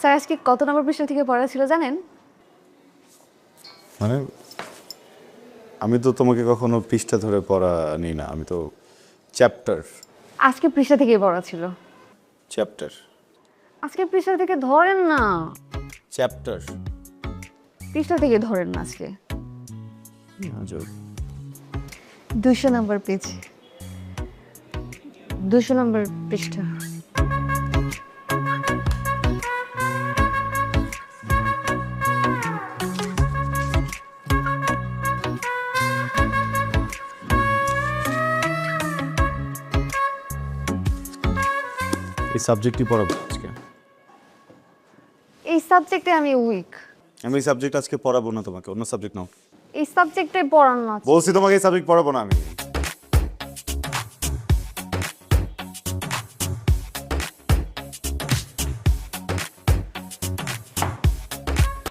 Sir আজকে কত নম্বর পৃষ্ঠা থেকে পড়া ছিল জানেন? মানে আমি তো তোমাকে কখনো পৃষ্ঠা ধরে পড়া নিই না, আমি তো চ্যাপ্টার। আজকে পৃষ্ঠা থেকেই পড়া ছিল। চ্যাপ্টার আজকে পৃষ্ঠা থেকে ধরেন না, চ্যাপ্টার পৃষ্ঠা থেকে ধরেন না আজকে। 200 নম্বর পেজ, 200 নম্বর পৃষ্ঠা। এই সাবজেক্টই পড়াবো আজকে। এই সাবজেক্টে আমি উইক। আমি এই সাবজেক্ট আজকে পড়াবো না তোমাকে, অন্য সাবজেক্ট নাও। এই সাবজেক্টে পড়ান না। বলছি তোমাকে এই সাবজেক্ট পড়াবো না আমি।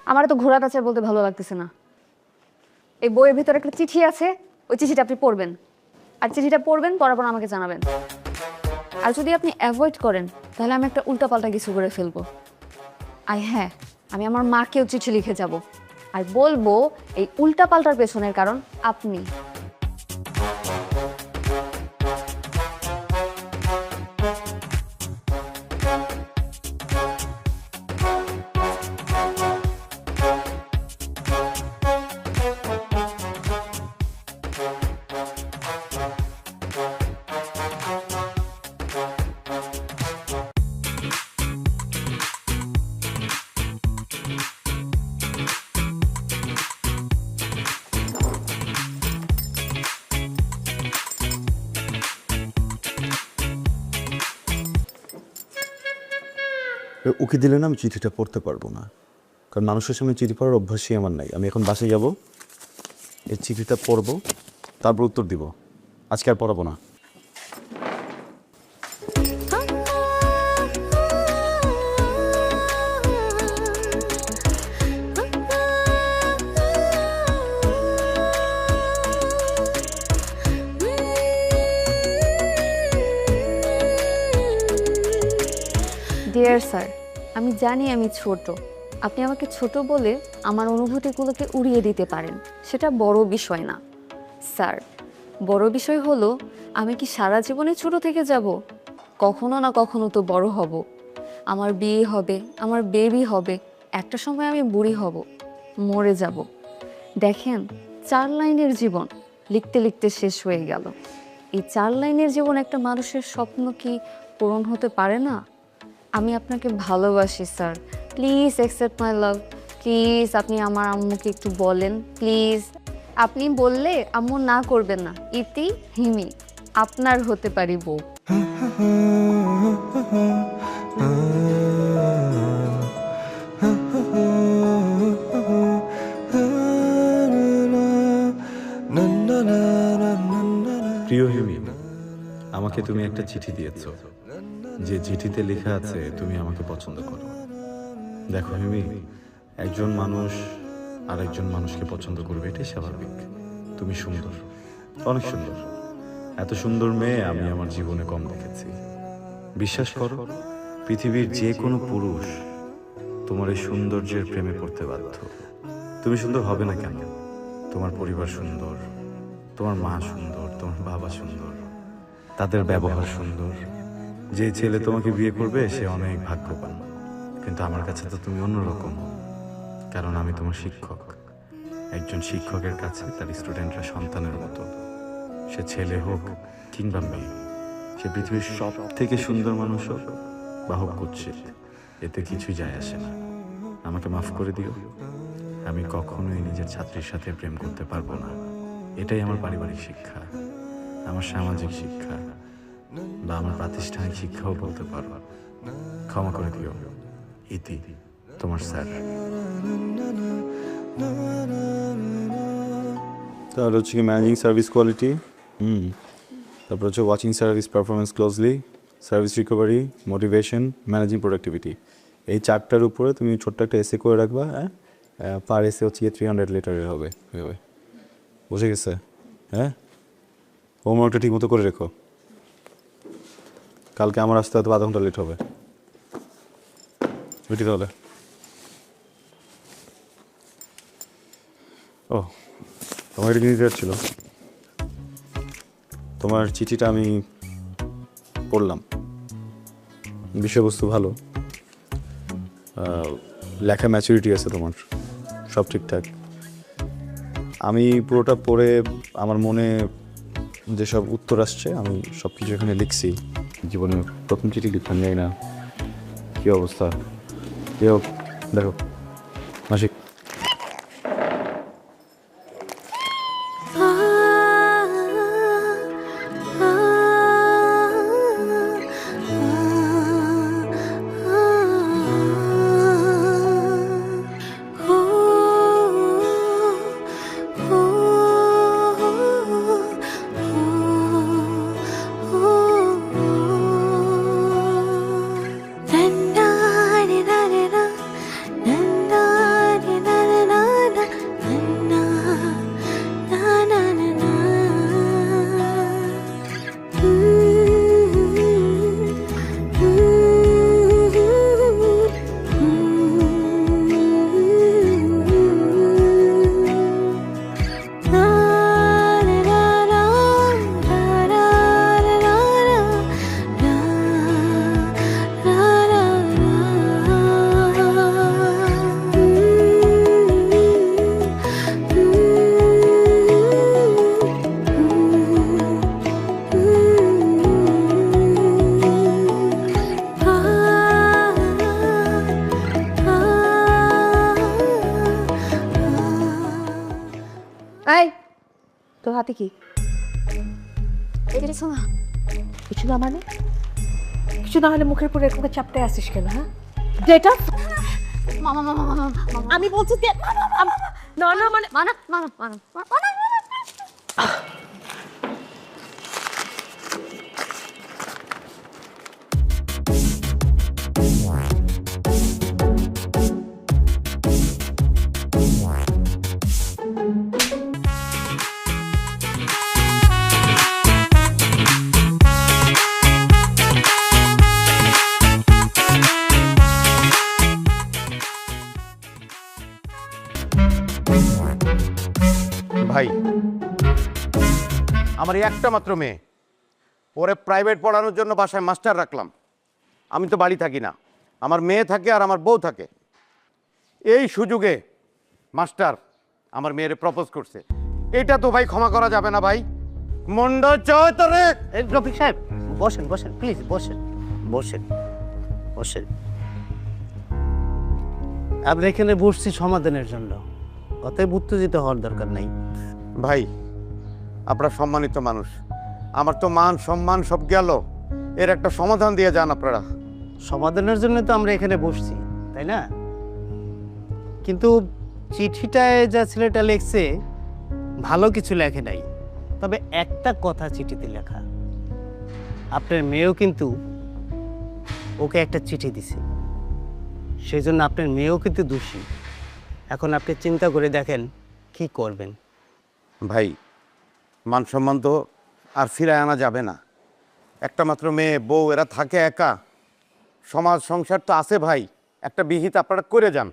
আমার তো ঘোড়া টাচার বলতে ভালো লাগতেছে না। এই বইয়ের ভিতরে একটা চিঠি আছে, ওই চিঠিটা আপনি পড়বেন, আর চিঠিটা পড়বেন, পড়ার পর আমাকে জানাবেন। আর যদি আপনি অ্যাভয়েড করেন তাহলে আমি একটা উল্টাপাল্টা কিছু করে ফেলবো। আর হ্যাঁ, আমি আমার মাকেও চিঠি লিখে যাব আর বলবো এই উল্টাপাল্টার পেছনের কারণ আপনি। ওকে দিলে না আমি চিঠিটা পড়তে পারবো না, কারণ মানুষের সামনে চিঠি পড়ার অভ্যাসই আমার নাই। আমি এখন বাসায় যাব, এই চিঠিটা পড়বো, তারপর উত্তর দিব। আজকে আর পড়াবো না। ডিয়ার স্যার, আমি জানি আমি ছোট, আপনি আমাকে ছোট বলে আমার অনুভূতিগুলোকে উড়িয়ে দিতে পারেন, সেটা বড় বিষয় না। স্যার, বড় বিষয় হলো আমি কি সারা জীবনে ছোট থেকে যাব? কখনো না কখনো তো বড় হব। আমার বিয়ে হবে, আমার বেবি হবে, একটা সময় আমি বুড়ি হব, মরে যাব। দেখেন, 4 লাইনের জীবন লিখতে লিখতে শেষ হয়ে গেল। এই 4 লাইনের জীবন একটা মানুষের স্বপ্ন কি পূরণ হতে পারে না? আমি আপনাকে ভালোবাসি sir, please accept my love. Please আপনি আমার আম্মুকে একটু বলেন, প্লিজ। আপনি বললে আম্মু না করবেন না। ইতি হিমি, আপনার হতে পারি বউ। প্রিয় হিমি, আমাকে তুমি একটা চিঠি দিয়েছো, যে চিঠিতে লেখা আছে তুমি আমাকে পছন্দ করো। দেখো হিমি, একজন মানুষ আর একজন মানুষকে পছন্দ করবে, এটাই স্বাভাবিক। তুমি সুন্দর, অনেক সুন্দর। এত সুন্দর মেয়ে আমি আমার জীবনে কম দেখেছি। বিশ্বাস করো, পৃথিবীর যে কোনো পুরুষ তোমার এই সৌন্দর্যের প্রেমে পড়তে বাধ্য। তুমি সুন্দর হবে না কেন? তোমার পরিবার সুন্দর, তোমার মা সুন্দর, তোমার বাবা সুন্দর, তাদের ব্যবহার সুন্দর। যে ছেলে তোমাকে বিয়ে করবে সে অনেক ভাগ্যবান। কিন্তু আমার কাছে তো তুমি অন্যরকম, কারণ আমি তোমার শিক্ষক। একজন শিক্ষকের কাছে তার স্টুডেন্টরা সন্তানের মতো। সে ছেলে হোক কিংবা মেয়ে, সে পৃথিবীর সব থেকে সুন্দর মানুষ হোক বা হোক কুৎসিত, এতে কিছুই যায় আসে না। আমাকে মাফ করে দিও, আমি কখনোই নিজের ছাত্রীর সাথে প্রেম করতে পারবো না। এটাই আমার পারিবারিক শিক্ষা, আমার সামাজিক শিক্ষা, বা আমার প্রাতিষ্ঠানিক শিক্ষাও বলতে পারো। ক্ষমা করে দিও। ইতি, তোমার স্যার। তাহলে হচ্ছে কি ম্যানেজিং সার্ভিস কোয়ালিটি, তারপর হচ্ছে watching service performance closely, service recovery, motivation, managing productivity. এই চারটার উপরে তুমি ছোট্ট একটা এসে করে রাখবা। হ্যাঁ, পার এসে হচ্ছে 300 লেটারের হবে। বুঝে গেছে? হ্যাঁ, হোমওয়ার্কটা ঠিক মতো করে রেখো। কালকে আমার আসতে হয়তো আধা ঘন্টা লেট হবে। বুঝি তাহলে। ও, তোমার এটা নিতে যাচ্ছিল। তোমার চিঠিটা আমি পড়লাম, বিষয়বস্তু ভালো, লেখা ম্যাচুরিটি আছে তোমার, সব ঠিকঠাক। আমি পুরোটা পড়ে আমার মনে যেসব উত্তর আসছে আমি সব কিছু এখানে লিখছি। জীবনে প্রথম চিঠি লিখতাম, যাই না কী অবস্থা। কেউ দেখো মাসিক, এই তোর হাতে কি? কিছু না। কিছু না মানে? কিছু না হলে মুখের উপরে এরকম চাপতে আসিস কেন? হ্যাঁ, যেটা মামা মামা মামা মামা, আমি বলছি যে না না মানে মানা মামা মানা মানা। ভাই, আমার এই একটা মাত্র মেয়ে, ওরে প্রাইভেট পড়ানোর জন্য বাসায় মাস্টার রাখলাম। আমি তো বাড়ি থাকি না, আমার মেয়ে থাকে আর আমার বউ থাকে। এই সুযোগে মাস্টার আমার মেয়েরে প্রপোজ করছে, এটা তো ভাই ক্ষমা করা যাবে না ভাই। মন্ড চয় তোরে। রফিক সাহেব বসেন বসেন, প্লিজ বসেন বসেন বসেন। আমরা এখানে বসছি সমাধানের জন্য, অতএব উত্তেজিত হওয়ার দরকার নাই। ভাই, আপনারা সম্মানিত মানুষ, আমার তো মান সম্মান সব গেল, এর একটা সমাধান দিয়ে যান আপনারা। সমাধানের জন্য তো আমরা এখানে বসছি, তাই না? কিন্তু চিঠিটায় যা ছেলেটা লিখছে ভালো কিছু লেখে নাই, তবে একটা কথা চিঠিতে লেখা, আপনার মেয়েও কিন্তু ওকে একটা চিঠি দিছে, সেই জন্য আপনার মেয়েও কিন্তু দোষী। এখন আপনি চিন্তা করে দেখেন কি করবেন। ভাই, মান সম্মান তো আর ফিরায় আনা যাবে না। একটা মাত্র মেয়ে, বউ, এরা থাকে একা, সমাজ সংসার তো আছে ভাই, একটা বিহিত আপনারা করে যান।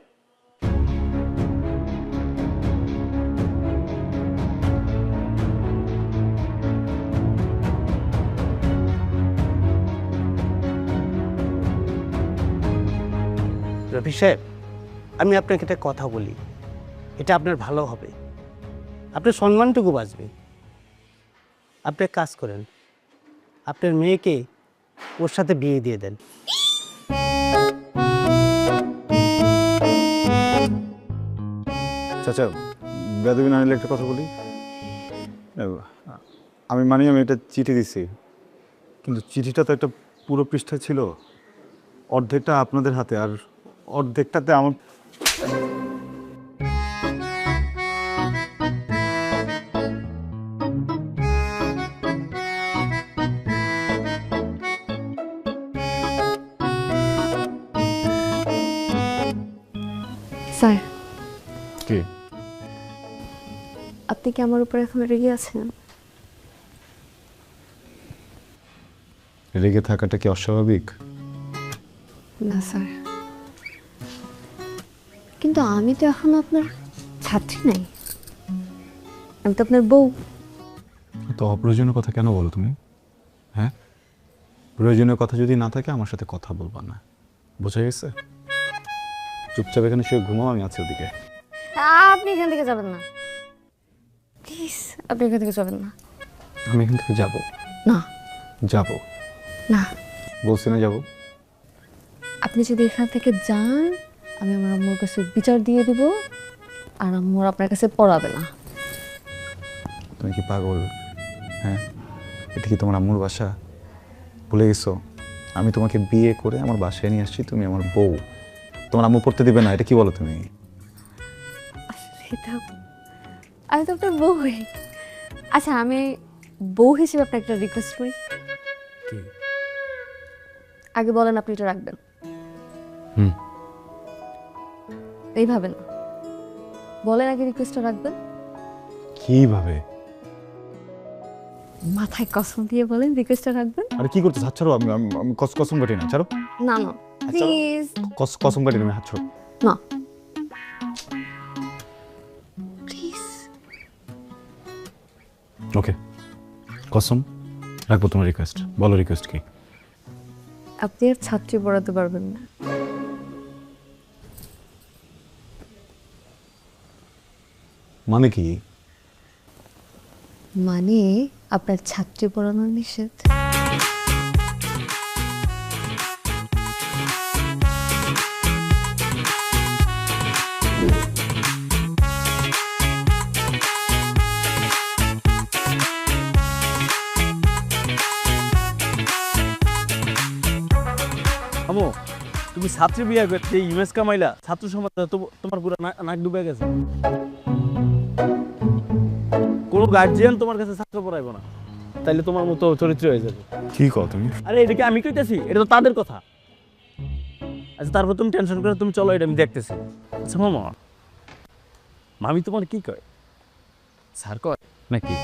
রফিক সাহেব, আমি আপনাকে একটা কথা বলি, এটা আপনার ভালো হবে, আপনার সম্মানটুকু বাঁচবে। আপনি এক কাজ করেন, আপনার মেয়েকে ওর সাথে বিয়ে দিয়ে দেন। চাচা, বেদবি না নিলে একটা কথা বলি। আমি আমি একটা চিঠি দিছি, কিন্তু চিঠিটা তো একটা পুরো পৃষ্ঠা ছিল, অর্ধেকটা আপনাদের হাতে আর অর্ধেকটাতে আমার। স্যার, কি আপনি কি আমার উপর এখন রেগে আছেন? রেগে থাকাটা কি অস্বাভাবিক? না স্যার, কিন্তু আমি তো এখন আপনার ছাত্রী নাই, আমি তো আপনার বউ। তো অপ্রয়োজনীয় কথা কেন বলো তুমি? হ্যাঁ, প্রয়োজনীয় কথা যদি না থাকে আমার সাথে কথা বলবা না, বোঝা গেছে? চুপচাপ এখানে শুয়ে ঘুমাও, আমি আছি ওদিকে। আপনি এখান থেকে যাবেন না, প্লিজ আপনি এখান থেকে যাবেন না। আমি এখান থেকে যাবো। না যাব না, বলছি না যাবো। আপনি যদি এখান থেকে যান আমি আমার আম্মুর কাছে বিচার দিয়ে দেব, আর আম্মুর আপনার কাছে পড়াবে না। তুমি কি পাগল? হ্যাঁ, এটা কি তোমার আম্মুর বাসা? ভুলে গেছো আমি তোমাকে বিয়ে করে আমার বাসায় নিয়ে আসছি, তুমি আমার বউ। তোমার আম্মু পড়তে দিবে না, এটা কি বলো তুমি? এটা আমি তো আপনার বউ হই। আচ্ছা, আমি বউ হিসেবে আপনাকে একটা রিকোয়েস্ট করি। কি? আগে বলেন আপনি এটা রাখবেন। হুম। এইভাবে না, বলেন আগে রিকোয়েস্টটা রাখবেন। কিভাবে? মাথায় কসম দিয়ে বলেন রিকোয়েস্টটা রাখবেন। আরে কি করতে? হাত ছাড়ো। আমি কসম কাটি না, ছাড়ো। না না প্লিজ। কসম কাটি না, হাত ছাড়ো। না প্লিজ। ওকে, কসম রাখবো তোমার রিকোয়েস্ট। বলো রিকোয়েস্ট কি? আপনি আর ছাত্রী পড়াতে পারবেন না। মানে কি? মানে আপনার ছাত্রী পড়ানো নিষেধ। আমো, তুমি ছাত্রী বিয়ে করতে ইমেজ কামাইলা, ছাত্র সমাজ তোমার পুরো নাক ডুবে গেছে। কোনো গার্জিয়ান তোমার কাছে ছাত্র পড়াইবো না, তাইলে তোমার মতো চরিত্র হয়ে যাবে। কি কও তুমি? আরে এটাকে আমি কইতেছি, এটা তো তাদের কথা। আচ্ছা তারপর তুমি টেনশন করে তুমি চলো, এটা আমি দেখতেছি। আচ্ছা মামা, মামি তোমার কি কয়? স্যার কয় নাকি?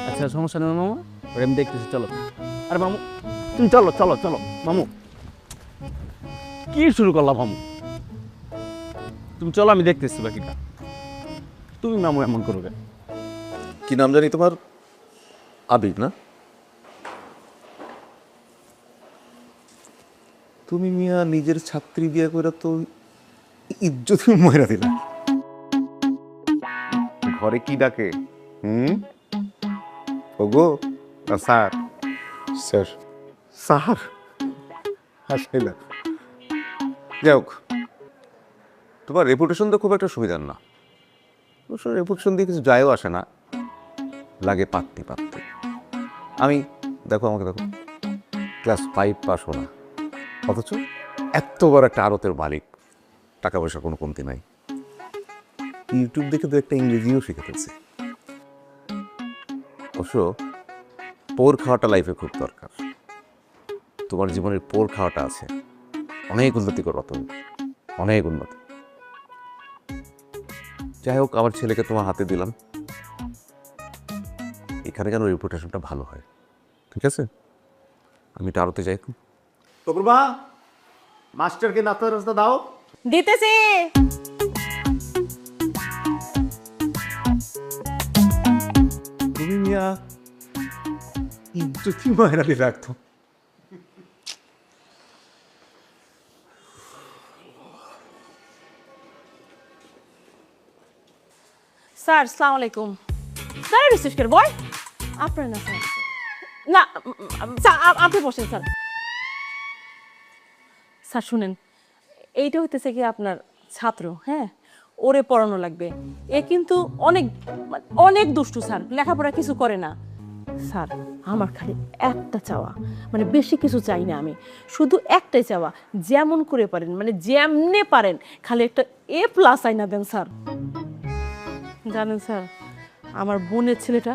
আচ্ছা সমস্যা নেই মামা, ওটা আমি দেখতেছি, চলো। আরে মামু তুমি চলো চলো চলো। মামু কি শুরু করলাম মামু? তুমি চলো, আমি দেখতেছি বাকিটা। তুমি মামু এমন করো কেন? কি নাম জানি তোমার? আবির না? তুমি মিয়া নিজের ছাত্রী বিয়ে করে তো ইজ্জতই ময়রা দিলা। ঘরে কি ডাকে? ওগো না স্যার? স্যার। স্যার হাসে না। যাই হোক, তোমার রেপুটেশন তো খুব একটা সুবিধার না। অবশ্য রেপুটেশন দিয়ে কিছু যায়ও আসে না, লাগে পাত্তি পাত্তি। আমি দেখো, আমাকে দেখো, ক্লাস 5 পাস হো না, অথচ এত বড় একটা আড়তের মালিক, টাকা পয়সা কোনো কমতি নাই। ইউটিউব দেখে তো একটা ইংরেজিও শিখে ফেলছি। অবশ্য পোর খাওয়াটা লাইফে খুব দরকার। তোমার জীবনের পোর খাওয়াটা আছে, অনেক উন্নতি করো তুমি, অনেক উন্নতি। যাই হোক, আমার ছেলেকে তোমার হাতে দিলাম, এখানে যেন রেপুটেশনটা ভালো হয়, ঠিক আছে? আমি এটা আরতে যাই। টুকুরমা, মাস্টারকে নাস্তার রাস্তা দাও। দিতেছি। তুমি মিয়া ইজ্জতই ময়রা দিয়ে রাখতো। স্যার আসসালামু আলাইকুম। দাঁড়ায় রইছিস কেন বয়? আপনার না স্যার, না স্যার আপনি বসেন স্যার। স্যার শুনেন, এইটা হইতেছে কি আপনার ছাত্র, হ্যাঁ, ওরে পড়ানো লাগবে। এ কিন্তু অনেক অনেক দুষ্টু স্যার, লেখাপড়া কিছু করে না। স্যার আমার খালি একটা চাওয়া, মানে বেশি কিছু চাই না আমি, শুধু একটাই চাওয়া, যেমন করে পারেন, মানে যেমনে পারেন, খালি একটা A+ আইনা দেন স্যার। জানেন স্যার, আমার বোনের ছেলেটা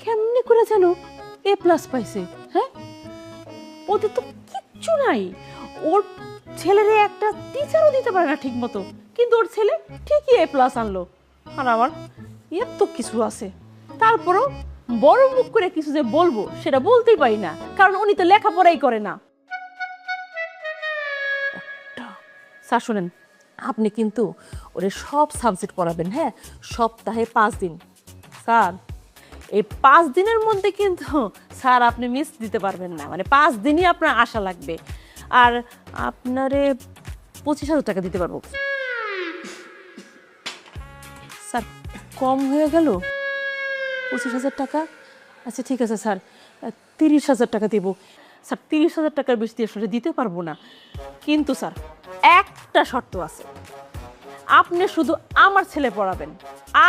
কেমনে করে যেন A+ পাইছে, হ্যাঁ? ওদের তো কিচ্ছু নাই, ওর ছেলেরে একটা টিচারও দিতে পারে না ঠিক মতো, কিন্তু ওর ছেলে ঠিকই A+ আনলো। আর আমার এত কিছু আছে, তারপরও বড় মুখ করে কিছু যে বলবো সেটা বলতেই পারি না, কারণ উনি তো লেখাপড়াই করে না। একটা স্যার শোনেন, আপনি কিন্তু ওরে সব সাবজেক্ট পড়াবেন, হ্যাঁ, সপ্তাহে 5 দিন। স্যার এই 5 দিনের মধ্যে কিন্তু স্যার আপনি মিস দিতে পারবেন না, মানে 5 দিনই আপনার আশা লাগবে। আর আপনারে 25,000 টাকা দিতে পারবো। স্যার কম হয়ে গেল 25,000 টাকা? আচ্ছা ঠিক আছে স্যার, 30,000 টাকা দেব। স্যার 30,000 টাকার বেশি আসলে দিতে পারবো না, কিন্তু স্যার একটা শর্ত আছে, আপনি শুধু আমার ছেলে পড়াবেন,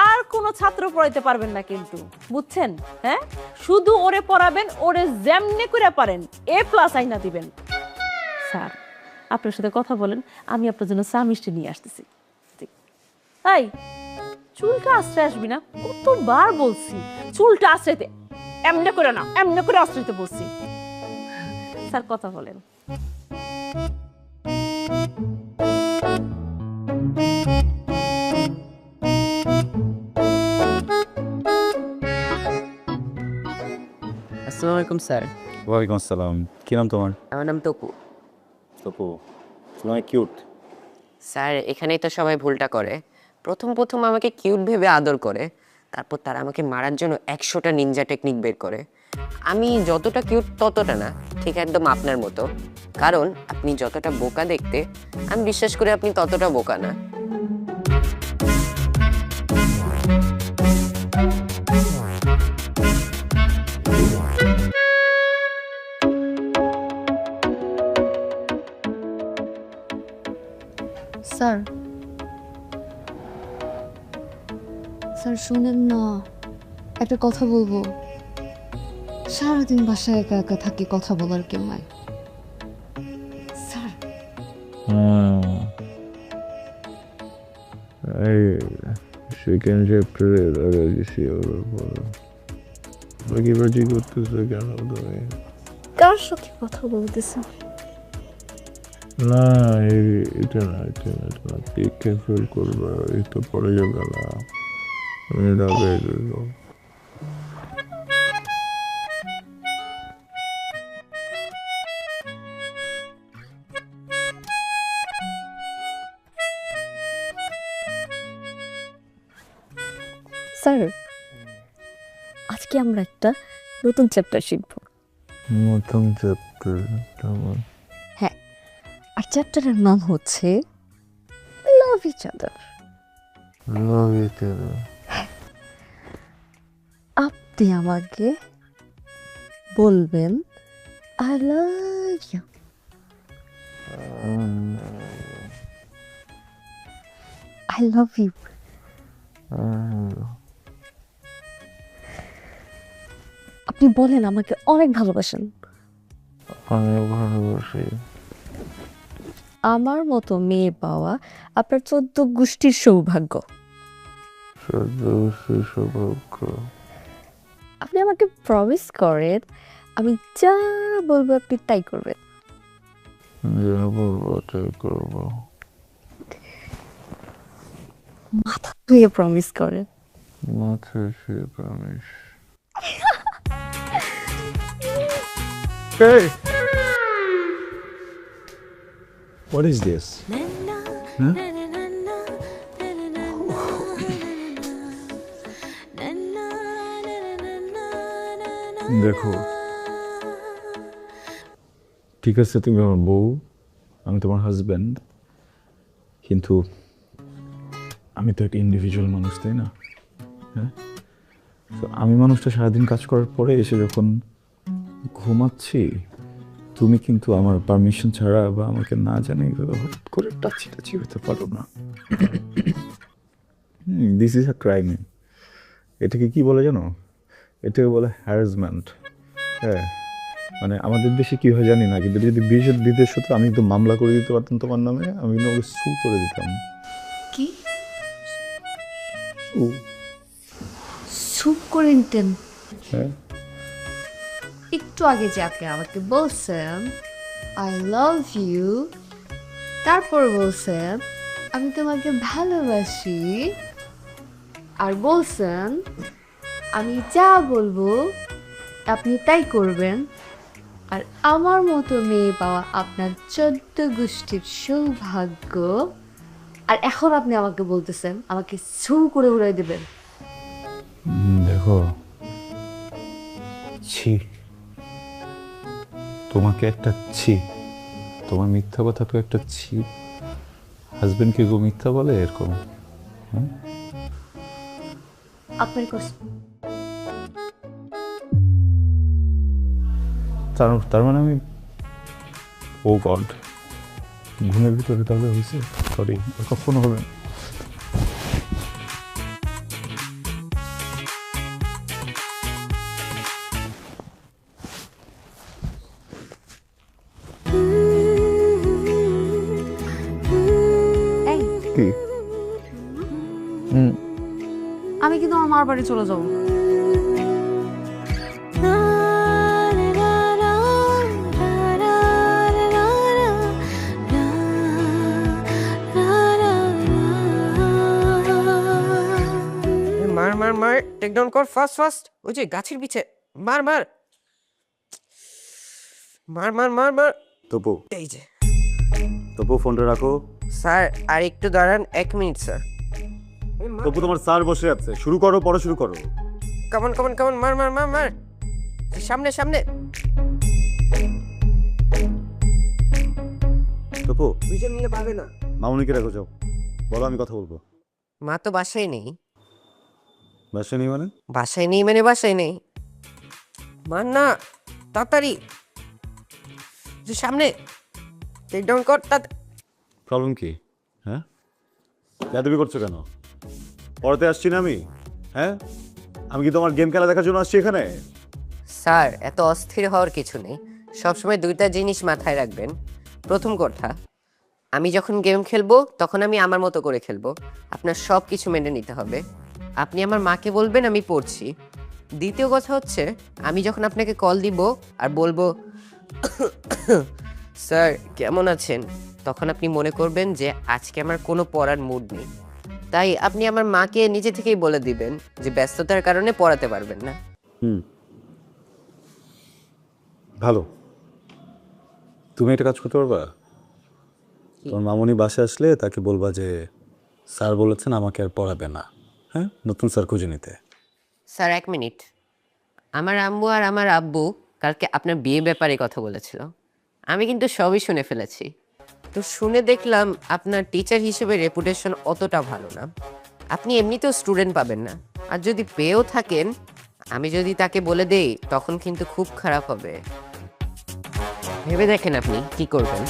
আর কোনো ছাত্র পড়াইতে পারবেন না কিন্তু, বুঝছেন? হ্যাঁ, শুধু ওরে পড়াবেন, ওরে যেমনি করে পারেন A+ আইনা দিবেন। স্যার আপনার সাথে কথা বলেন, আমি আপনার জন্য চা মিষ্টি নিয়ে আসতেছি। তাই চুলটা আশ্রয় আসবি না, কতবার বলছি চুলটা আশ্রয়তে, এমনি করে না, এমনি করে আশ্রয়তে বলছি। স্যার কথা বলেন। আসসালামু আলাইকুম স্যার। ওয়ালাইকুম আসসালাম। কী নাম তোমার? আমার নাম তপু। তপু, তোমার কিউট। স্যার এখানেই তো সবাই ভুলটা করে, প্রথম প্রথম আমাকে কিউট ভেবে আদর করে, তারপর তারা আমাকে মারার জন্য 100টা নিনজা টেকনিক বের করে। আমি যতটা কিউট ততটা না, ঠিক একদম আপনার মতো, কারণ আপনি যতটা বোকা দেখতে, আমি বিশ্বাস করি আপনি ততটা বোকা না। স্যার, স্যার শুনেন না, একটা কথা বলবো। সারাদিন বাসায় একা একা থাকি, কথা বলার কেউ নাই। স্যার সেকেন্ড চ্যাপ্টারে লাগা গেছি ওর পর বাকি বাজি করতেছে কেন তুমি? কার সাথে কথা বলতেছেন? না এটা না, এটা না, এটা না, কে ফেল করবে, এই তো পড়ে যাবে না, আমি লাগাই দিল। স্যার আজকে আমরা একটা নতুন চ্যাপ্টার শিখব। নতুন চ্যাপ্টার? হ্যাঁ, আর চ্যাপ্টারের নাম হচ্ছে লাভ ইচ আদার। লাভ ইচ আদার? আপনি আমাকে বলবেন I love you. I love you. আপনি বলেন আমাকে অনেক ভালোবাসেন। অনেক ভালোবাসি। আমার মতো মেয়ে পাওয়া আপনার 14 গোষ্ঠীর সৌভাগ্য। সৌভাগ্য। আপনি আমাকে প্রমিস করেন, আমি যা বলবো আপনি তাই করবেন। যা বলবো তাই করবো। মাথা ধুয়ে প্রমিস করেন। মাথায় শুয়ে promise. Hey! What is this? দেখো, ঠিক আছে তুমি আমার বউ, আমি তোমার হাজব্যান্ড, কিন্তু আমি তো একটা ইন্ডিভিজুয়াল মানুষ, তাই না? হ্যাঁ, তো আমি মানুষটা সারাদিন কাজ করার পরে এসে যখন ঘুমাচ্ছি, তুমি কিন্তু আমার পারমিশন ছাড়া বা আমাকে না জানে এইভাবে হঠাৎ করে টাচি টাচি হতে পারো না। This is a crime. এটাকে কি বলে জানো? এটাকে বলে হ্যারাসমেন্ট। হ্যাঁ, মানে আমাদের দেশে কি হয় জানি না, কিন্তু যদি বিদেশ হতো আমি তো মামলা করে দিতে পারতাম তোমার নামে, আমি তোমাকে সু করে দিতাম। কি ও সুপ করে নিতেন? হ্যাঁ, একটু আগে যাকে আমাকে বলছেন আই লাভ ইউ, তারপর বলছেন আমি তোমাকে ভালোবাসি, আর বলছেন আমি যা বলবো আপনি তাই করবেন, আর আমার মতো মেয়ে পাওয়া আপনার 14 গোষ্ঠীর সৌভাগ্য। আর এখন আপনি আমাকে বলতেছেন আমাকে ছু করে উড়াই দেবেন। দেখো, ছি, তোমাকে একটা ছি, তোমার মিথ্যা কথা তো একটা ছি। হাজবেন্ডকে গো মিথ্যা বলে এরকম? আপনার কষ্ট তার মানে আমি, ও গড, ঘুমের ভিতরে তাহলে হয়েছে? সরি, কখনো হবে না। এই, কি? আমি কিন্তু আমার মার বাড়ি চলে যাবো। মার মার মার, টেক ডাউন কর ফাস্ট ফাস্ট। ওই যে গাছের পিছে মার মার মার মার মার মার। তপু, এই যে তপু ফোনটা রাখো। স্যার আর একটু দাঁড়ান, 1 মিনিট স্যার। তপু, তোমার স্যার বসে আছে, শুরু করো, পরে শুরু করো। কামন কামন কামন, মার মার মার মার, সামনে সামনে। তপু, দুইজন মিলে পারবে না। মামুনিকে রাখো, যাও, বলো, আমি কথা বলবো। মা তো বাসায় নেই। বাসা নেই মানে? বাসায় নেই মানে বাসায় নেই। মার না, তাড়াতাড়ি, যে সামনে, টেক ডাউন কর। প্রবলেম কি? হ্যাঁ, তুমি করছো কেন? পড়াতে আসছি না আমি? হ্যাঁ, আমি কি তোমার গেম খেলা দেখার জন্য আসছি এখানে? স্যার এত অস্থির হওয়ার কিছু নেই, সবসময় দুইটা জিনিস মাথায় রাখবেন। প্রথম কথা, আমি যখন গেম খেলবো তখন আমি আমার মতো করে খেলবো, আপনার সব কিছু মেনে নিতে হবে। আপনি আমার মাকে বলবেন আমি পড়ছি। দ্বিতীয় কথা হচ্ছে, আমি যখন আপনাকে কল দিব আর বলবো স্যার কেমন আছেন, তখন আপনি মনে করবেন যে আজকে আমার কোনো পড়ার মুড নেই। তাই আপনি আমার মাকে নিজে থেকেই বলে দিবেন যে ব্যস্ততার কারণে পড়াতে পারবেন না। ভালো, তুমি একটা কাজ করতে পারবা? তোমার মামুনি বাসে আসলে তাকে বলবা যে স্যার বলেছেন আমাকে আর পড়াবে না, হ্যাঁ, নতুন স্যার খুঁজে নিতে। স্যার 1 মিনিট, আমার আম্মু আর আমার আব্বু কালকে আপনার বিয়ে ব্যাপারে কথা বলেছিল, আমি কিন্তু সবই শুনে ফেলেছি। তো শুনে দেখলাম আপনার টিচার হিসেবে রেপুটেশন অতটা ভালো না, আপনি এমনিতেও স্টুডেন্ট পাবেন না, আর যদি পেয়েও থাকেন আমি যদি তাকে বলে দেই তখন কিন্তু খুব খারাপ হবে। ভেবে দেখেন আপনি কি করবেন।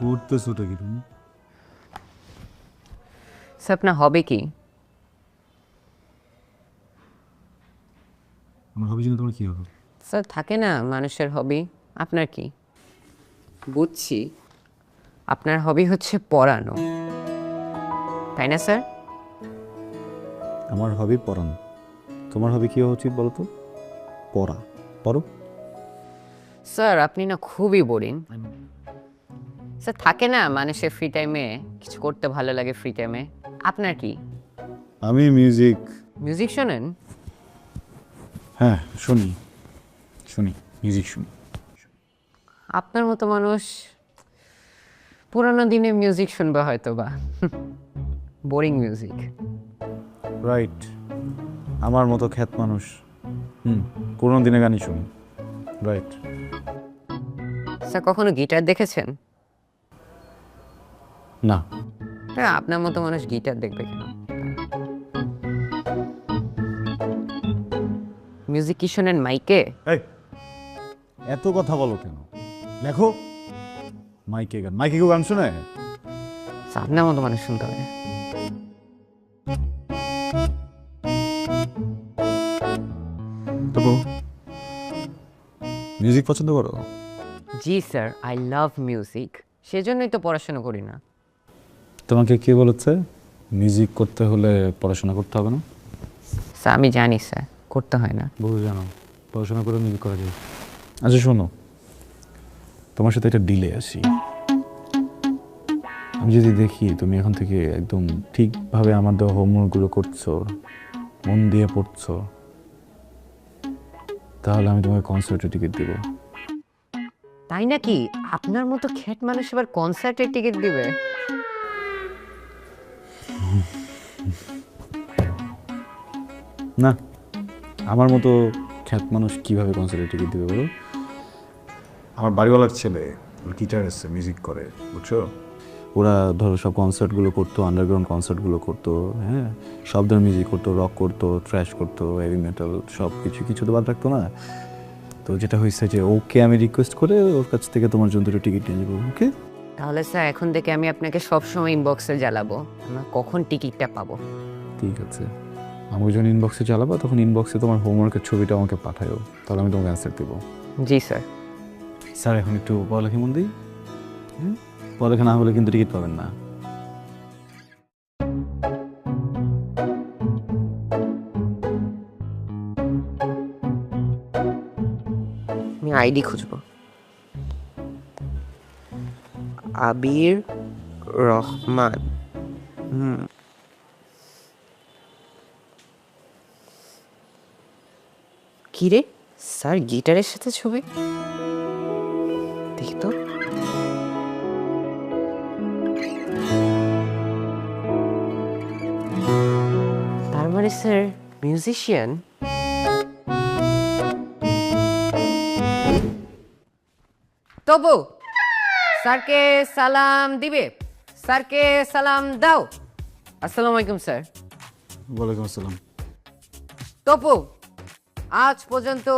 করতেছো ওটা কি তুমি? স্যার আপনার হবে কি? আমার হবি জন্য তোমার কি হবে? স্যার থাকে না মানুষের হবি, আপনার কি? বুঝছি, আপনার হবি হচ্ছে পড়ানো, তাই না স্যার? আমার হবি পড়ানো। তোমার হবি কি হওয়া উচিত বলো তো? পড়া। পড়ো। স্যার আপনি না খুবই বোরিং। স্যার থাকে না মানুষের ফ্রি টাইমে কিছু করতে ভালো লাগে, ফ্রি টাইমে আপনার কি? আমি মিউজিক শোনেন? হ্যাঁ শুনি, মিউজিক শুনি। আপনার মতো মানুষ পুরানো দিনে মিউজিক শুনবে হয়তো বা বোরিং মিউজিক। রাইট, আমার মতো খ্যাত মানুষ পুরোনো দিনে গানই শুনি। রাইট। স্যার কখনো গিটার দেখেছেন? না, হ্যাঁ, আপনার মতো মানুষ গিটার দেখবে কেন? মিউজিক কি শোনেন মাইকে? এই এত কথা বলো কেন? লেখো মাইকে গান। মাইকে কেউ গান শোনে? স্যার, আপনার মতো মানুষ শুনতে হবে। তবু মিউজিক পছন্দ করো? জি স্যার, আই লাভ মিউজিক, সেজন্যই তো পড়াশোনা করি না। তোমাকে কে বলেছে মিউজিক করতে হলে পড়াশোনা করতে হবে না? স্যার আমি জানি স্যার, করতে হয় না। বহু জানো, পড়াশোনা করে মিউজিক করা যায়। আচ্ছা শোনো, তোমার সাথে একটা ডিলে আসি। আমি যদি দেখি তুমি এখন থেকে একদম ঠিকভাবে আমার দেওয়া হোমওয়ার্কগুলো করছো, মন দিয়ে পড়ছো, তাহলে আমি তোমাকে কনসার্টের টিকিট দেবো। তাই নাকি? আপনার মতো খ্যাত মানুষ এবার কনসার্টের টিকিট দিবে? না, আমার মতো খ্যাত মানুষ কিভাবে কনসার্টের টিকিট দেবে বলো? আমার বাড়িওয়ালার ছেলে গিটার এসছে, মিউজিক করে, বুঝছো? ওরা ধরো সব কনসার্টগুলো করতো, আন্ডারগ্রাউন্ড কনসার্টগুলো করতো, হ্যাঁ, সব ধরনের মিউজিক করতো, রক করতো, থ্র্যাশ করতো, হেভি মেটাল, সব কিছু তো বাদ রাখতো না। তো যেটা হয়েছে যে ওকে আমি রিকোয়েস্ট করে ওর কাছ থেকে তোমার জন্য দুটো টিকিট নিয়ে নেবো। ওকে? তাহলে স্যার এখন থেকে আমি আপনাকে সবসময় ইনবক্সে জ্বালাবো, আমরা কখন টিকিটটা পাবো। ঠিক আছে, আমি যখন ইনবক্সে চালাবো তখন ইনবক্সে তোমার হোমওয়ার্কের ছবিটা আমাকে পাঠায়ো, তাহলে আমি তোমাকে অ্যান্সার দেবো। জি স্যার। স্যার এখন একটু পড়ালেখা মন দিই। পড়ালেখা না হলে কিন্তু টিকিট পাবেন না। আমি আইডি খুঁজবো। আবির রহমান। কি রে স্যার, গিটারের সাথে ছবি? দেখি তো। তার মানে স্যার মিউজিশিয়ান। তবু স্যারকে সালাম দিবে, স্যারকে সালাম দাও। আসসালামু আলাইকুম স্যার। ওয়ালাইকুম আসসালাম। তপু, আজ পর্যন্ত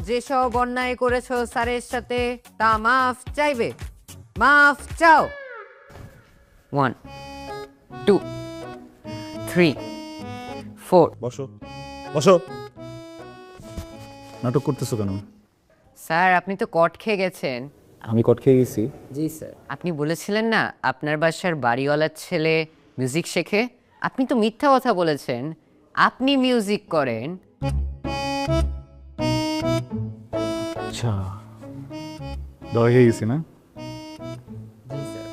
যেসব অন্যায় করেছো স্যারের সাথে তা মাফ চাইবে, মাফ চাও। 1 2 3 4। বসো বসো। নাটক করতেছো কেন? স্যার আপনি তো কট খেয়ে গেছেন। আমি কট খেয়ে গেছি? জি স্যার। আপনি বলেছিলেন না আপনার বাসার বাড়িওয়ালার ছেলে মিউজিক শেখে, আপনি তো মিথ্যা কথা বলেছেন, আপনি মিউজিক করেন। আচ্ছা, দয়া হয়ে গেছি না? জি স্যার।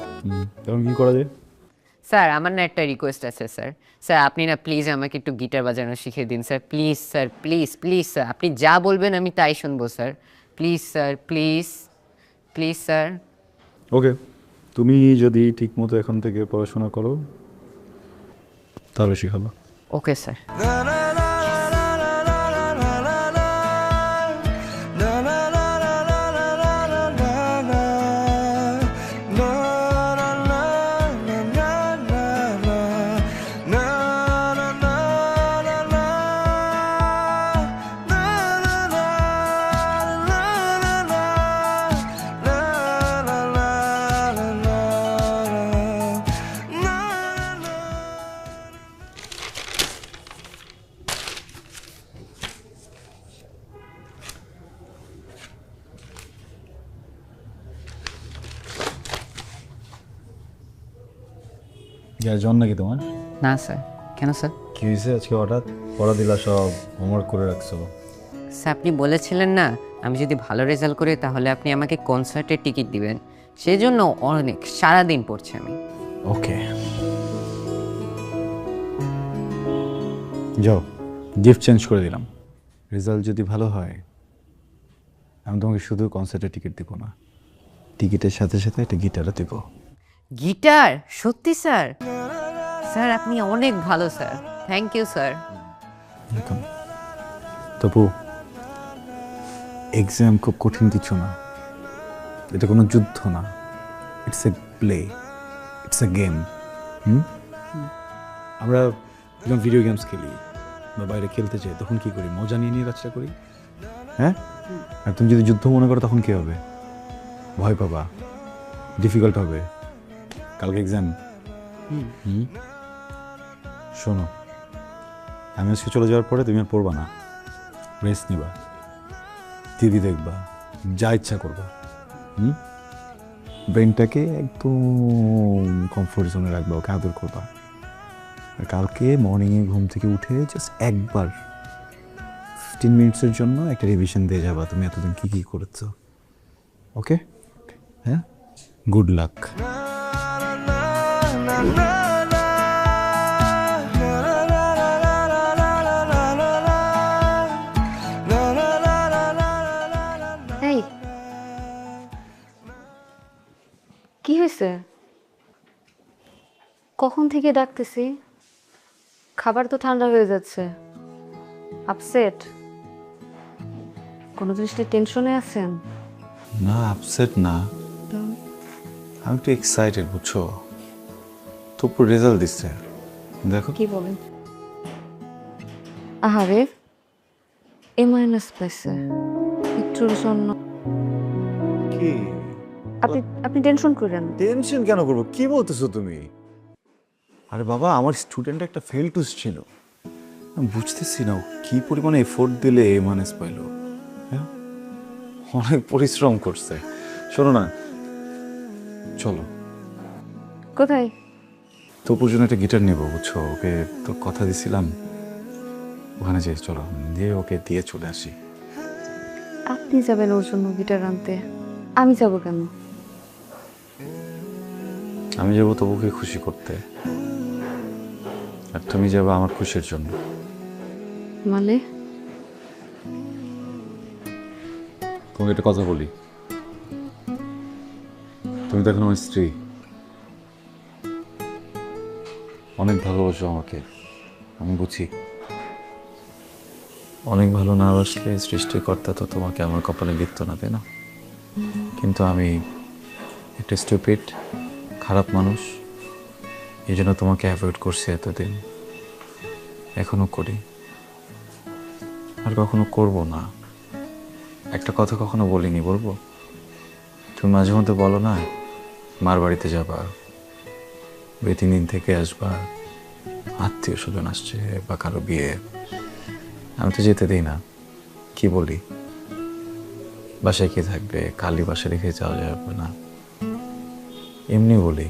তখন কি করা যায়? স্যার আমার না একটা রিকোয়েস্ট আছে স্যার। স্যার আপনি না প্লিজ আমাকে একটু গিটার বাজানো শিখিয়ে দিন sir, please sir, please please sir. আপনি যা বলবেন আমি তাই শুনবো sir, please sir, please please sir. Okay, তুমি যদি ঠিক মতো এখন থেকে পড়াশোনা করো তাহলে শিখাবো। Okay sir. জন নাকি তোমার? না স্যার। কেন স্যার? কি হয়েছে আজকে হঠাৎ? পড়া দিলা, সব হোমওয়ার্ক করে রাখছো। স্যার আপনি বলেছিলেন না আমি যদি ভালো রেজাল্ট করি তাহলে আপনি আমাকে কনসার্টের টিকিট দিবেন, সেই জন্য অনেক সারাদিন পড়ছি আমি। ওকে, যাও, গিফট চেঞ্জ করে দিলাম। রেজাল্ট যদি ভালো হয় আমি তোমাকে শুধু কনসার্টের টিকিট দিব না, টিকিটের সাথে সাথে একটা গিটারও দেব। গিটার? সত্যি স্যার? স্যার আপনি অনেক ভালো স্যার, থ্যাংক ইউ স্যার। তবু এক্সাম খুব কঠিন কিছু না, এটা কোনো যুদ্ধ না, it's a play, it's a game. আমরা যখন ভিডিও গেমস খেলি বা বাইরে খেলতে চাই তখন কি করি? মজা নিয়ে নিয়ে কাজটা করি, হ্যাঁ? আর তুমি যদি যুদ্ধ মনে করো তখন কি হবে? ভয় পাবা, ডিফিকাল্ট হবে, কালকে এক্সাম। শোনো, আমি আজকে চলে যাওয়ার পরে তুমি আর পড়বা না, রেস্ট নিবা, টিভি দেখবা, যা ইচ্ছা করবা। ব্রেনটাকে একদম কমফোর্ট জোনে রাখবা, ওকে আদর করবা। আর কালকে মর্নিংয়ে ঘুম থেকে উঠে জাস্ট একবার 15 মিনিটসের জন্য একটা রিভিশন দিয়ে যাবা তুমি এতদিন কী কী করেছো। ওকে? হ্যাঁ, গুড লাক। এই কি হয়েছে? কখন থেকে ডাকতেছি, খাবার তো ঠান্ডা হয়ে যাচ্ছে। আপসেট? কোনো জিনিস নিয়ে টেনশনে আছেন? না, আপসেট না, আমি একটু এক্সাইটেড, বুঝছো? তোর রেজাল্ট দিচ্ছে, দেখো। কি বলেন? আহারে, A- পাইছে একটুর জন্য। কি আপনি আপনি টেনশন করেন না। টেনশন কেন করবো? কি বলতেছো তুমি? আরে বাবা, আমার স্টুডেন্ট একটা ফেল টুস ছিল, আমি বুঝতেছি না ও কি পরিমাণে এফোর্ট দিলে A- পাইলো। হ্যাঁ, অনেক পরিশ্রম করছে। শোনো না, চলো কোথায়? তোপুর জন্য একটা গিটার নেবো, বুঝছো? ওকে তো কথা দিছিলাম, ওখানে যেয়ে চলো, দিয়ে ওকে দিয়ে চলে আসি। আপনি যাবেন ওর জন্য গিটার আনতে, আমি যাব কেন? আমি যাবো তবুকে খুশি করতে, আর তুমি যাবে আমার খুশির জন্য। মানে? তোমাকে একটা কথা বলি, তুমি তো এখন আমার স্ত্রী, অনেক ভালোবাসো আমাকে, আমি বুঝি। অনেক ভালো না বাসলে সৃষ্টিকর্তা তো তোমাকে আমার কপালে লিখত না, তাই না? কিন্তু আমি একটা স্টুপিড, খারাপ মানুষ, এই জন্য তোমাকে অ্যাভয়েড করছি এতদিন, এখনো করি, আর কখনো করব না। একটা কথা কখনো বলিনি, বলবো? তুমি মাঝে মধ্যে বলো না মার বাড়িতে যাবা, 2-3 দিন থেকে আসবা, আত্মীয় স্বজন আসছে বা কারো বিয়ে, আমি তো যেতে দিই না। কি বলি? বাসায় কে থাকবে, খালি বাসা রেখে যাওয়া যাবে না, এমনি বলি।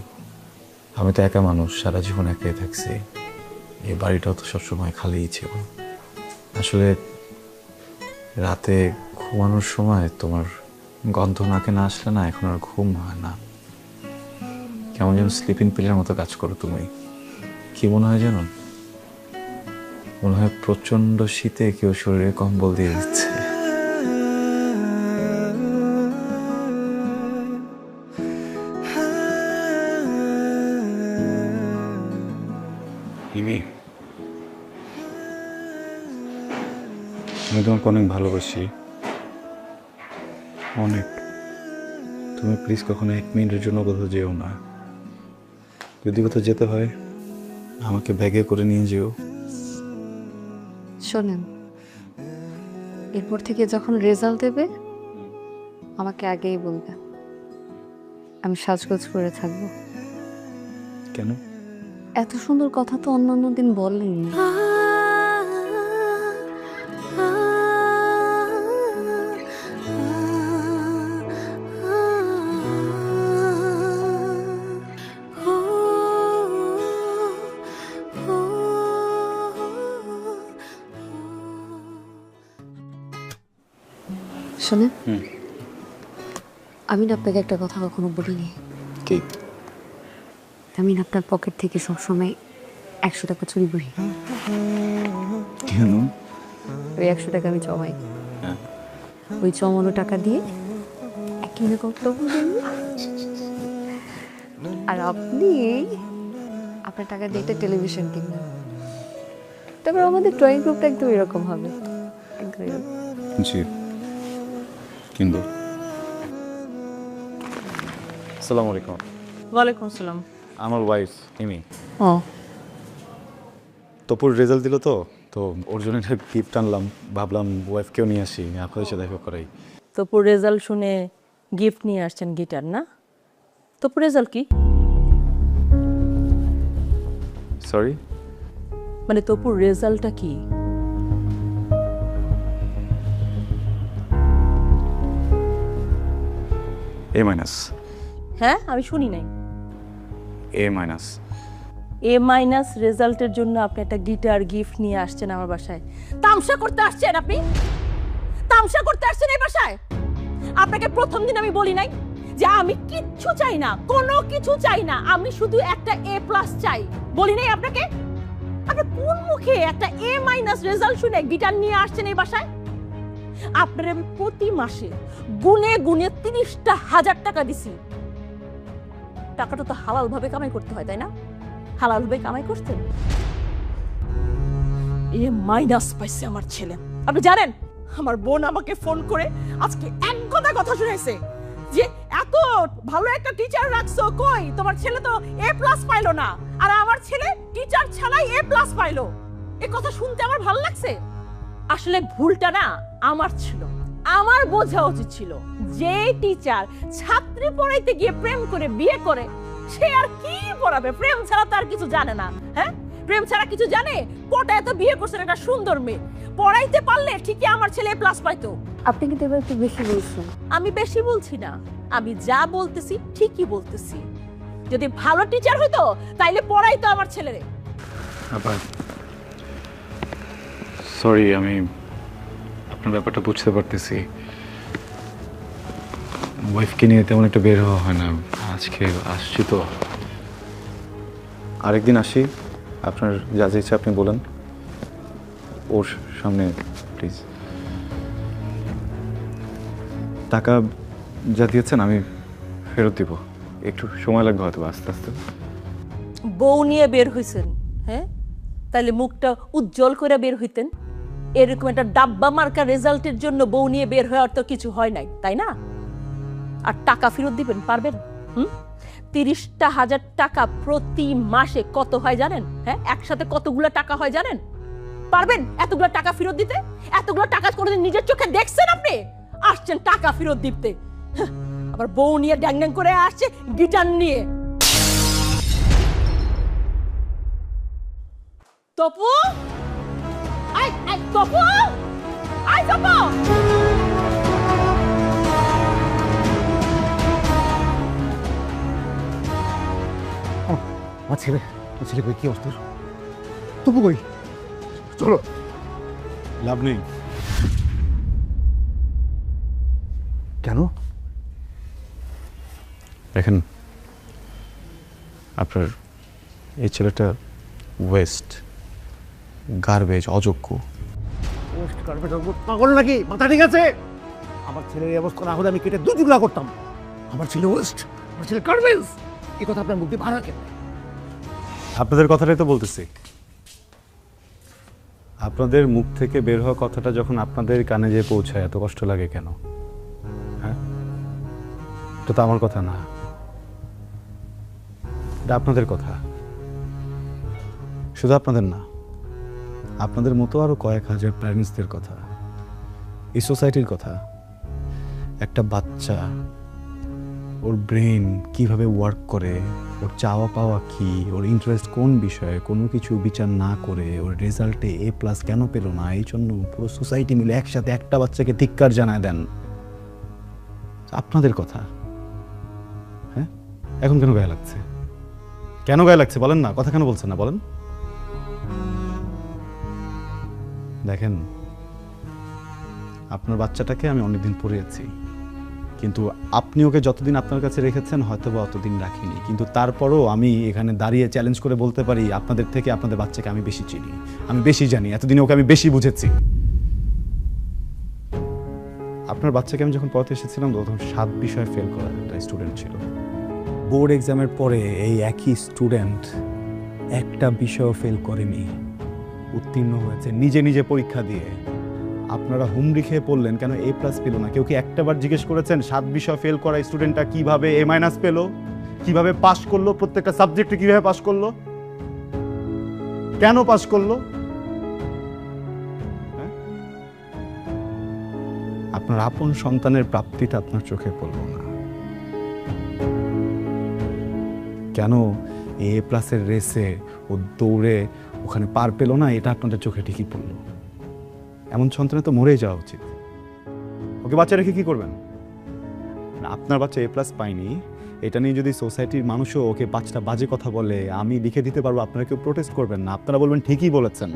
আমি তো একা মানুষ, সারা জীবন একাই থাকছি, এই বাড়িটাও তো সবসময় খালিই ছিল। আসলে রাতে ঘুমানোর সময় তোমার গন্ধ নাকে না আসলে না, এখন আর ঘুম হয় না, কেমন যেন স্লিপিং পিলের মতো কাজ করো তুমি। কি মনে হয় জানো? মনে হয় প্রচন্ড শীতে কেউ শরীরে কম্বল দিয়ে দিচ্ছে। আমি তোমাকে অনেক ভালোবাসি, অনেক। তুমি প্লিজ কখনো 1 মিনিটের জন্য কোথাও যেও না। যদি কোথাও যেতে হয় আমাকে ব্যাগে করে নিয়ে যেও। শোনেন, এরপর থেকে যখন রেজাল্ট দেবে আমাকে আগেই বলবে, আমি সাজগোজ করে থাকবো। কেন? এত সুন্দর কথা তো অন্যান্য দিন বলেননি। শোনেন, আমি না আপনাকে একটা কথা কখনো বলিনি। কি? আমি না আপনার পকেট থেকে সবসময় 100 টাকা চুরি করি। কেন? ওই 100 টাকা আমি জমাই, ওই জমানো টাকা দিয়ে এক কিনে করতে আর আপনি আপনার টাকা দিয়ে একটা টেলিভিশন কিনবেন। তারপর আমাদের ড্রয়িং গ্রুপটা একদম এরকম হবে, একদম এরকম। জি কিন্তু আসসালামু আলাইকুম, ওয়ালাইকুম আসসালাম। আমার ওয়াইফ এমি। ও তপুর রেজাল্ট দিল তো তো ওর জন্য একটা গিফট আনলাম, ভাবলাম ওয়াইফকেও নিয়ে আসি, আপনাদের সাথে দেখা করাই। তপুর রেজাল্ট শুনে গিফট নিয়ে আসছেন গিটার না? তপুর রেজাল্ট কি? সরি, মানে তপুর রেজাল্টটা কি? এ মাইনাস। হ্যাঁ, আমি শুনি নাই। এ মাইনাস। এ মাইনাস রেজাল্টের জন্য আপনি একটা গিটার গিফট নিয়ে আসছেন আমার বাসায়? তামসা করতে আসছেন আপনি? তামসা করতে আসছেন এই বাসায়? আপনাকে প্রথম দিন আমি বলি নাই যে আমি কিচ্ছু চাই না, কোনো কিছু চাই না, আমি শুধু একটা এ প্লাস চাই? বলি নাই আপনাকে? আপনি কোন মুখে একটা এ মাইনাস রেজাল্ট শুনে গিটার নিয়ে আসছেন এই বাসায়? আপনার আমি প্রতি মাসে গুনে গুনে 30,000 টাকা দিছি। টাকাটা তো হালাল ভাবে কামাই করতে হয়, তাই না? হালাল ভাবে কামাই করতেন? এ মাইনাস পাইছে আমার ছেলে। আপনি জানেন আমার বোন আমাকে ফোন করে আজকে এক কথা শুনাইছে যে এত ভালো একটা টিচার রাখছো, কই তোমার ছেলে তো এ প্লাস পাইলো না, আর আমার ছেলে টিচার ছাড়াই এ প্লাস পাইলো। এই কথা শুনতে আমার ভালো লাগছে। আসলে ভুলটা না আমার ছিল, আমার বোঝা উচিত ছিল যে টিচার ছাত্রী পড়াইতে গিয়ে প্রেম করে বিয়ে করে সে আর কি পড়াবে? প্রেম ছাড়া তার কিছু জানে না। হ্যাঁ, প্রেম ছাড়া কিছু জানে? পটায় তো বিয়ে করছেন একটা সুন্দর মেয়ে, পড়াইতে পারলে ঠিকই আমার ছেলে প্লাস পাইতো। আপনি কিন্তু এবার একটু বেশি বলছেন। আমি বেশি বলছি না, আমি যা বলতেছি ঠিকই বলতেছি। যদি ভালো টিচার হইতো তাইলে পড়াইতো আমার ছেলেরে। আবার সরি, আমি আপনার ব্যাপারটা বুঝতে পারতেছি। ওয়াইফকে নিয়ে তেমন একটা বের হওয়া হয় না, আজকে আসছি তো। আরেকদিন আসি, আপনার যা যা ইচ্ছা আপনি বলেন, ওর সামনে প্লিজ। টাকা যা দিয়েছেন আমি ফেরত দিব, একটু সময় লাগবে হয়তো আস্তে আস্তে। বউ নিয়ে বের হইছেন, হ্যাঁ? তাইলে মুখটা উজ্জ্বল করে বের হইতেন। এরকম একটা ডাব্বা মার্কা রেজাল্টের জন্য বউ নিয়ে বের হওয়ার তো কিছু হয় নাই, তাই না? আর টাকা ফেরত দিবেন পারবেন? 30,000 টাকা প্রতি মাসে কত হয় জানেন? হ্যাঁ, একসাথে কতগুলো টাকা হয় জানেন? পারবেন এতগুলো টাকা ফেরত দিতে? এতগুলো টাকা কোনোদিন নিজের চোখে দেখছেন আপনি? আসছেন টাকা ফেরত দিতে, আবার বউ নিয়ে ড্যাং ড্যাং করে আসছে গিটার নিয়ে। তপু, আই আই তপু, আই তপু। আমার ছেলে কই, কি অবস্থা? তবু কই? চলো। লাভ নেই। কেন? দেখেন, আপনার এই ছেলেটা ওয়েস্ট, গার্বেজ, অযোগ্য। পাগল নাকি? মাথা ঠিক আছে? আমার ছেলের এই অবস্থা না হলে আমি কেটে 2 টুকরা করতাম। আমার ছেলে ওয়েস্ট, আমার ছেলে গার্বেজ, এই কথা আপনার মুখ দিয়ে ভাড়া কেন? আপনাদের কথাটাই তো বলতেছি। আপনাদের মুখ থেকে বের হওয়া কথাটা যখন আপনাদের কানে যেয়ে পৌঁছায় এত কষ্ট লাগে কেন? হ্যাঁ, এটা তো আমার কথা না, এটা আপনাদের কথা। শুধু আপনাদের না, আপনাদের মতো আরো কয়েক হাজার প্যারেন্টসদের কথা, এই সোসাইটির কথা। একটা বাচ্চা, ওর ব্রেন কিভাবে ওয়ার্ক করে, ওর চাওয়া পাওয়া কি, ওর ইন্টারেস্ট কোন বিষয়ে, কোনো কিছু বিচার না করে ওর রেজাল্টে এ প্লাস কেন পেল না, এই জন্য পুরো সোসাইটি মিলে একসাথে একটা বাচ্চাকে ধিক্কার জানায় দেন। আপনাদের কথা। হ্যাঁ, এখন কেন গায়ে লাগছে? কেন গায়ে লাগছে বলেন না? কথা কেন বলছেন না বলেন? দেখেন, আপনার বাচ্চাটাকে আমি অনেকদিন পড়িয়েছি, কিন্তু আপনি ওকে যতদিন আপনার কাছে রেখেছেন হয়তো বা অতদিন রাখিনি, কিন্তু তারপরও আমি এখানে দাঁড়িয়ে চ্যালেঞ্জ করে বলতে পারি আপনাদের থেকে আপনাদের বাচ্চাকে আমি বেশি চিনি, আমি বেশি জানি, এতদিনে ওকে আমি বেশি বুঝেছি। আপনার বাচ্চাকে আমি যখন পড়াতে এসেছিলাম তখন 7 বিষয়ে ফেল করা একটা স্টুডেন্ট ছিল। বোর্ড এক্সামের পরে এই একই স্টুডেন্ট একটা বিষয়ও ফেল করেনি, উত্তীর্ণ হয়েছে নিজে নিজে পরীক্ষা দিয়ে। আপনারা হুমড়ি খেয়ে পড়লেন কেন এ প্লাস পেল না? কেউ কি একটাবার জিজ্ঞেস করেছেন 7 বিষয় ফেল করা স্টুডেন্টটা কিভাবে এ মাইনাস পেল, কিভাবে পাস করলো, প্রত্যেকটা সাবজেক্টে কিভাবে পাস করলো, কেন পাস করলো? হ্যাঁ? আপনার আপন সন্তানের প্রাপ্তিটা আপনার চোখে পড়ল না কেন? এ প্লাসের রেসে ও দৌড়ে ওখানে পার পেল না, এটা আপনাদের চোখে ঠিকই পড়লো। এমন সন্তানে তো মরেই যাওয়া উচিত। ওকে বাচ্চা রেখে কি করবেন? না, আপনার বাচ্চা এ প্লাস পায়নি এটা নিয়ে যদি সোসাইটির মানুষও ওকে 5টা বাজে কথা বলে, আমি লিখে দিতে পারবো, আপনারা কেউ প্রোটেস্ট করবেন না, আপনারা বলবেন ঠিকই বলেছেন।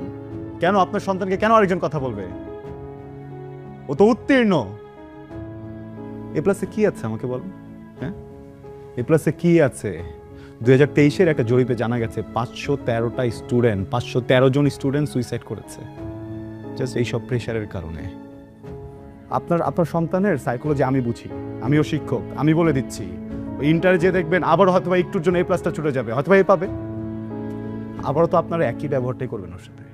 কেন আপনার সন্তানকে কেন আরেকজন কথা বলবে? ও তো উত্তীর্ণ। এ প্লাসে কি আছে আমাকে বলুন? হ্যাঁ, এ প্লাসে কি আছে? 2023-এর একটা জরিপে জানা গেছে 513টা স্টুডেন্ট, 513 জন স্টুডেন্ট সুইসাইড করেছে জাস্ট এইসব প্রেশারের কারণে। আপনার সন্তানের সাইকোলজি আমি বুঝি, আমিও শিক্ষক, আমি বলে দিচ্ছি ওই ইন্টারে যে দেখবেন আবার হয়তো বা একটুর জন্য এ প্লাসটা ছুটে যাবে, হয়তো বা এ পাবে, আবারও তো আপনারা একই ব্যবহারটাই করবেন ওর সাথে,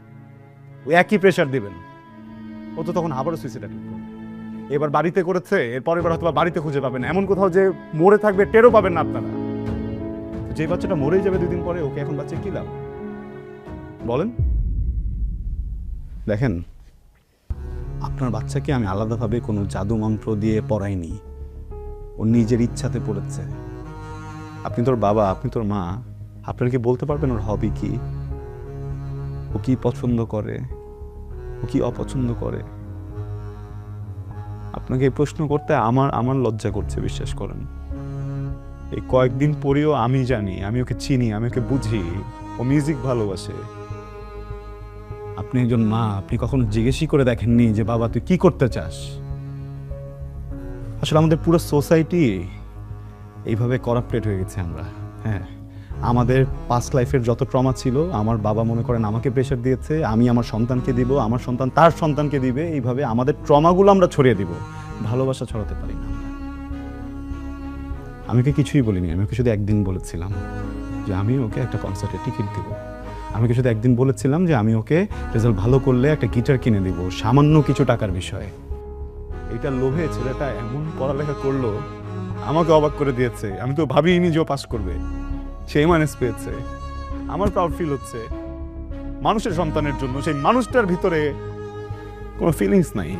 ওই একই প্রেশার দিবেন, ও তো তখন আবারও সুইসাইড করবে। এবার বাড়িতে করেছে, এরপর এবার হয়তো বা বাড়িতে খুঁজে পাবেন, এমন কোথাও যে মরে থাকবে টেরও পাবেন না আপনারা। যে বাচ্চাটা মরেই যাবে 2 দিন পরে, ওকে এখন বাচ্চা কি লাভ বলেন? দেখেন, আপনার বাচ্চাকে আমি আলাদাভাবে কোনো জাদু মন্ত্র দিয়ে পড়াইনি, ও নিজের ইচ্ছাতে পড়েছে। আপনি তোর বাবা, আপনি তোর মা, আপনারা কি বলতে পারবেন ওর হবি কি, ও কি পছন্দ করে, ও কি অপছন্দ করে? আপনাকে এই প্রশ্ন করতে আমার লজ্জা করছে, বিশ্বাস করেন। এই কয়েকদিন পরেও আমি জানি, আমি ওকে চিনি, আমি ওকে বুঝি, ও মিউজিক ভালোবাসে। আপনি একজন মা, আপনি কখনো জিজ্ঞেসই করে দেখেননি যে বাবা তুই কি করতে চাস? আসলে আমাদের পুরো সোসাইটি এইভাবে করাপ্টেড হয়ে গেছে আমরা। হ্যাঁ, আমাদের পাস্ট লাইফের যত ট্রমা ছিল, আমার বাবা মনে করেন আমাকে প্রেশার দিয়েছে, আমি আমার সন্তানকে দিব, আমার সন্তান তার সন্তানকে দিবে, এইভাবে আমাদের ট্রমাগুলো আমরা ছড়িয়ে দিব, ভালোবাসা ছড়াতে পারি না। আমি ওকে কিছুই বলিনি, আমি ওকে শুধু একদিন বলেছিলাম যে আমি ওকে একটা কনসার্টের টিকিট দিব, আমি ওকে শুধু একদিন বলেছিলাম যে আমি ওকে রেজাল্ট ভালো করলে একটা গিটার কিনে দিব, সামান্য কিছু টাকার বিষয়ে। এইটার লোভে ছেলেটা এমন পড়ালেখা করলো, আমাকে অবাক করে দিয়েছে। আমি তো ভাবিনি যে ও পাস করবে, সে মাইনাস পেয়েছে। আমার প্রাউড ফিল হচ্ছে মানুষের সন্তানের জন্য। সেই মানুষটার ভিতরে কোনো ফিলিংস নাই,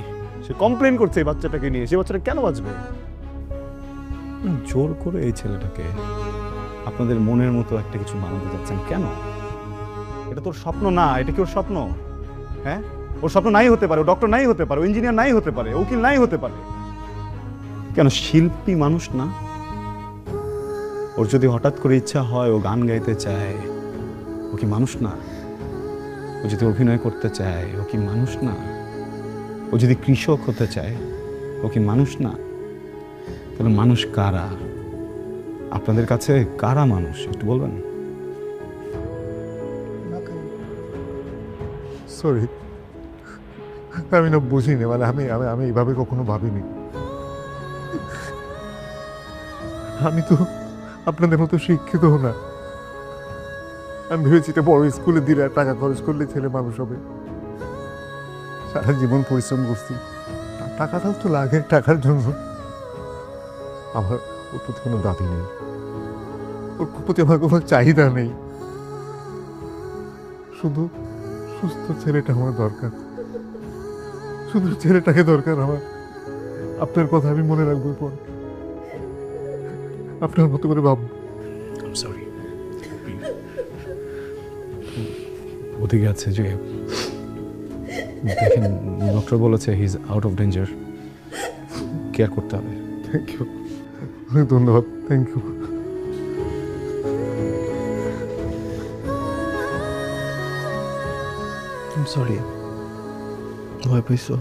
সে কমপ্লেন করছে এই বাচ্চাটাকে নিয়ে। সে বাচ্চাটা কেন বাঁচবে? জোর করে এই ছেলেটাকে আপনাদের মনের মতো একটা কিছু বানাতে যাচ্ছেন কেন? এটা তোর স্বপ্ন না, এটা কি ওর স্বপ্ন? হ্যাঁ, ওর স্বপ্ন নাই হতে পারে, ও ডক্টর নাই হতে পারে, ও ইঞ্জিনিয়ার নাই হতে পারে, উকিল নাই হতে পারে, কেন শিল্পী মানুষ না? ওর যদি হঠাৎ করে ইচ্ছা হয় ও গান গাইতে চায়, ও কি মানুষ না? ও যদি অভিনয় করতে চায়, ও কি মানুষ না? ও যদি কৃষক হতে চায়, ও কি মানুষ না? তাহলে মানুষ কারা? আপনাদের কাছে কারা মানুষ একটু বলবেন? সরি, আমি না বুঝিনি, মানে আমি আমি আমি এইভাবে কখনো ভাবিনি। আমি তো আপনাদের মতো শিক্ষিত না। আমি ভেবেছি এটা বড় স্কুলে দিলে টাকা খরচ করলে ছেলে মানুষ হবে। সারা জীবন পরিশ্রম করছি, টাকাটাও তো লাগে টাকার জন্য। আমার ওর প্রতি কোনো দাবি নেই, ওর প্রতি আমার কোনো চাহিদা নেই, শুধু সুস্থ ছেলেটা আমার দরকার, শুধু ছেলেটাকে দরকার আমার। আপনার কথা আমি মনে রাখবো, পর আপনার মতো করে ভাববো। সরি, ওদিকে আছে যে দেখেন, ডক্টর বলেছে he is out of danger, care করতে হবে। থ্যাংক ইউ, অনেক ধন্যবাদ, থ্যাংক ইউ। সরি, ভয় পাইছো?